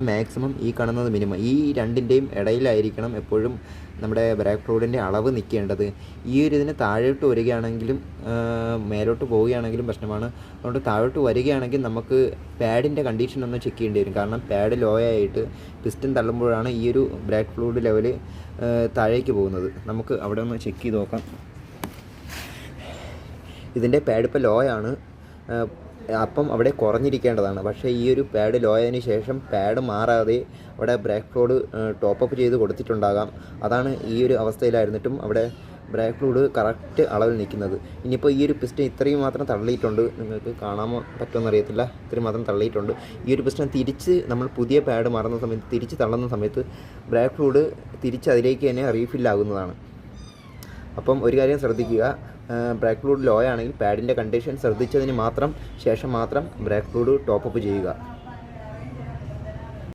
Maximum, ഈ കാണുന്നത് minimum. ഈ രണ്ടിൻ്റെയും ഇടയിലായിരിക്കണം എപ്പോഴും നമ്മുടെ ബ്രേക്ക് ഫ്ലൂയിഡിൻ്റെ അളവ് നിൽക്കേണ്ടത്. ഈ ഒരു ഇതിന് താഴോട്ട് വരികയാണെങ്കിലും മേലോട്ട് പോവുകയാണെങ്കിലും പ്രശ്നമാണ്. അതുകൊണ്ട് താഴോട്ട് വരികയാണെങ്കിൽ നമുക്ക് പാഡിൻ്റെ കണ്ടീഷൻ ഒന്ന് ചെക്ക് ചെയ്യേണ്ടി വരും. കാരണം പാഡ് ലോ ആയിട്ട് പിസ്റ്റൺ തള്ളുമ്പോഴാണ് ഈ ഒരു ബ്രേക്ക് ഫ്ലൂയിഡ് ലെവൽ താഴേക്ക് പോകുന്നത്. നമുക്ക് അവിടെ ഒന്ന് ചെക്ക് ചെയ്ത് നോക്കാം. ഇതിൻ്റെ പാഡ് ഇപ്പോൾ ലോ ആണ്, അപ്പം അവിടെ കുറഞ്ഞിരിക്കേണ്ടതാണ്. പക്ഷേ ഈ ഒരു പാഡ് ലോ ആയതിനു ശേഷം പാഡ് മാറാതെ അവിടെ ബ്രേക്ക് ഫ്ലൂയിഡ് ടോപ്പപ്പ് ചെയ്ത് കൊടുത്തിട്ടുണ്ടാകാം. അതാണ് ഈ ഒരു അവസ്ഥയിലായിരുന്നിട്ടും അവിടെ ബ്രേക്ക് ഫ്ലൂയിഡ് കറക്റ്റ് അളവിൽ നിൽക്കുന്നത്. ഇനിയിപ്പോൾ ഈ ഒരു പിസ്റ്റൺ ഇത്രയും മാത്രം തള്ളിയിട്ടുണ്ട്, നിങ്ങൾക്ക് കാണാമോ പറ്റുമെന്ന് അറിയത്തില്ല, ഇത്രയും മാത്രം തള്ളിയിട്ടുണ്ട്. ഈ ഒരു പിസ്റ്റൺ തിരിച്ച് നമ്മൾ പുതിയ പാഡ് മാറുന്ന സമയത്ത് തിരിച്ച് തള്ളുന്ന സമയത്ത് ബ്രേക്ക് ഫ്ലൂയിഡ് തിരിച്ച് അതിലേക്ക് തന്നെ റീഫില്ലാകുന്നതാണ്. അപ്പം ഒരു കാര്യം ശ്രദ്ധിക്കുക, ബ്രേക്ക് ഫ്ലൂയിഡ് ലോ ആണെങ്കിൽ പാഡിൻ്റെ കണ്ടീഷൻ ശ്രദ്ധിച്ചതിന് ശേഷം മാത്രം ബ്രേക്ക് ഫ്ലൂയിഡ് ടോപ്പപ്പ് ചെയ്യുക.